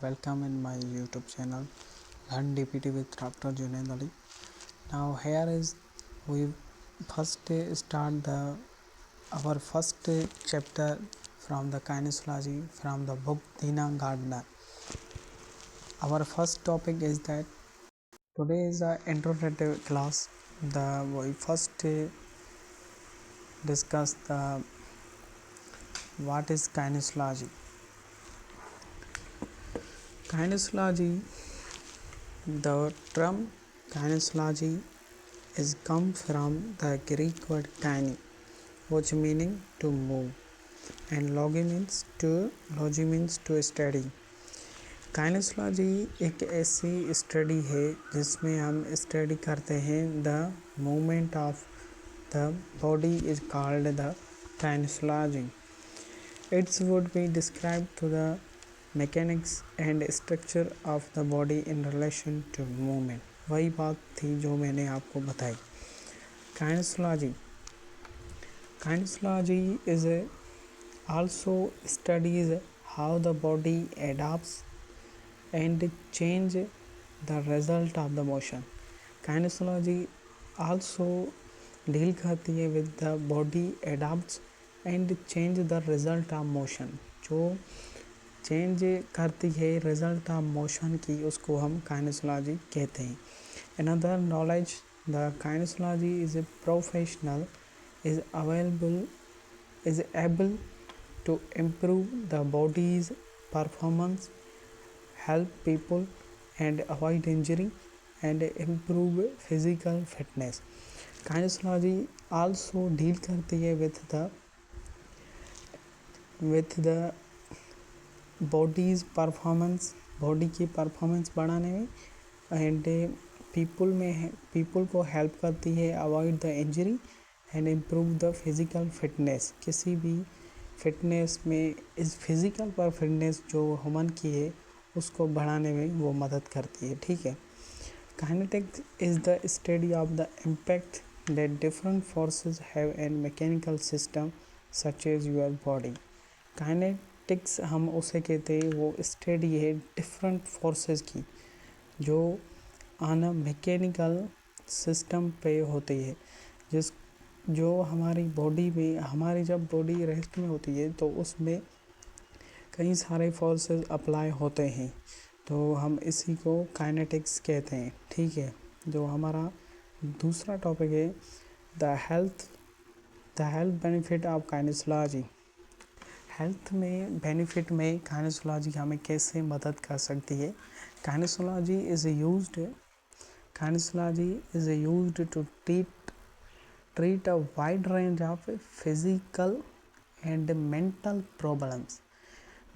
Welcome in my YouTube channel Learn DPT with Dr. Junaid Ali. Now here is we first start our first chapter from the kinesiology from the book Dina Gardner. Our first topic is that today is a introductory class. We first discuss the what is kinesiology. Kinesiology, the term kinesiology is come from the Greek word kine, which meaning to move, and logi means to study. काइनेसोलॉजी एक ऐसी study है जिसमें हम study करते हैं the movement of the body is called the kinesiology. It's would be describe to the mechanics and structure of the body in relation to movement. वही बात थी जो मैंने आपको बताई. Kinesiology is also studies how the body adapts and change the result of the motion. Kinesiology also deal करती है with the body adapts and change the result of motion. जो चेंज करती है रिजल्ट ऑफ मोशन की उसको हम काइनेसोलॉजी कहते हैं. Another knowledge, the kinesiology is a professional is able to improve the body's performance, help people and avoid injury and improve physical fitness. Kinesiology also deal करती है with the body's performance, body की performance बढ़ाने में and people को help करती है avoid the injury and improve the physical fitness. किसी भी फिटनेस में इस फिज़िकल पर फिटनेस जो ह्यूमन की है उसको बढ़ाने में वो मदद करती है. ठीक है. Kinetics is the study of the impact that different forces have in mechanical system such as your body. Kinetics हम उसे कहते हैं वो स्टडी है डिफरेंट फोर्सेस की जो ऑन अ मैकेनिकल सिस्टम पे होती है. जो हमारी बॉडी में हमारी जब बॉडी रेस्ट में होती है तो उसमें कई सारे फोर्सेस अप्लाई होते हैं तो हम इसी को काइनेटिक्स कहते हैं. ठीक है. जो हमारा दूसरा टॉपिक है the health benefit of kinesiology. Health में बेनिफिट में काइनेसोलॉजी हमें कैसे मदद कर सकती है. Kinesiology is used to treat a wide range of physical and mental problems.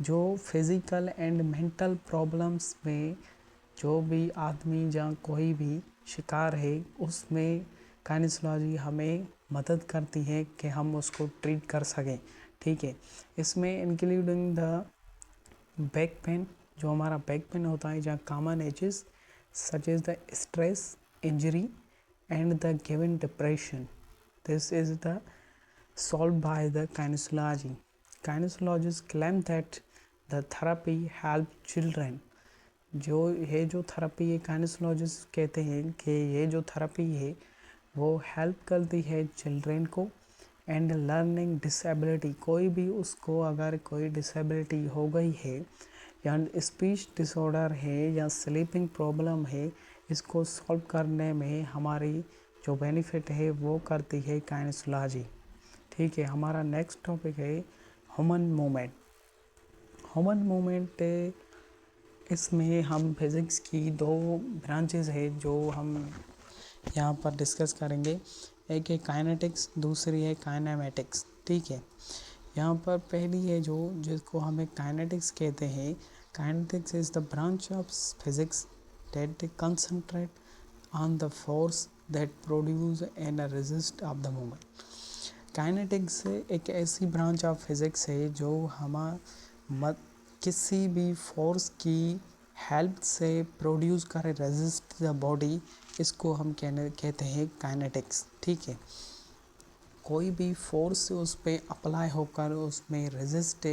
जो फिज़िकल एंड मेंटल प्रॉब्लम्स में जो भी आदमी या कोई भी शिकार है उसमें काइनेसोलॉजी हमें मदद करती है कि हम उसको ट्रीट कर सकें. ठीक है. इसमें इंक्लूडिंग द बैक पेन, जो हमारा बैक पेन होता है या common aches such as the stress, injury and the given depression. This is the solved by the kinesiology. Kinesiologists claim that the therapy help children. जो therapy है काइनेसोलॉजिस्ट कहते हैं कि ये जो थेरेपी है वो हेल्प करती है चिल्ड्रेन को. एंड लर्निंग डिसेबिलिटी, कोई भी उसको अगर कोई डिसेबिलिटी हो गई है या स्पीच डिसऑर्डर है या स्लीपिंग प्रॉब्लम है, इसको सॉल्व करने में हमारी जो बेनिफिट है वो करती है काइनेसोलॉजी. ठीक है. हमारा नेक्स्ट टॉपिक है ह्यूमन मूवमेंट. इसमें हम फिज़िक्स की दो ब्रांचेस है जो हम यहाँ पर डिस्कस करेंगे. एक है काइनेटिक्स, दूसरी है काइनेमेटिक्स. ठीक है. यहाँ पर पहली है जिसको हमें काइनेटिक्स कहते हैं. Kinetics is the branch of physics that concentrate on the force that produce and resist of the movement. Kinetics एक ऐसी ब्रांच ऑफ फिज़िक्स है जो किसी भी फोर्स की हेल्प से प्रोड्यूस करे, रेजिस्ट द बॉडी, इसको हम कहते हैं काइनेटिक्स. ठीक है. कोई भी फोर्स उस पर अप्लाई होकर उसमें रेजिस्ट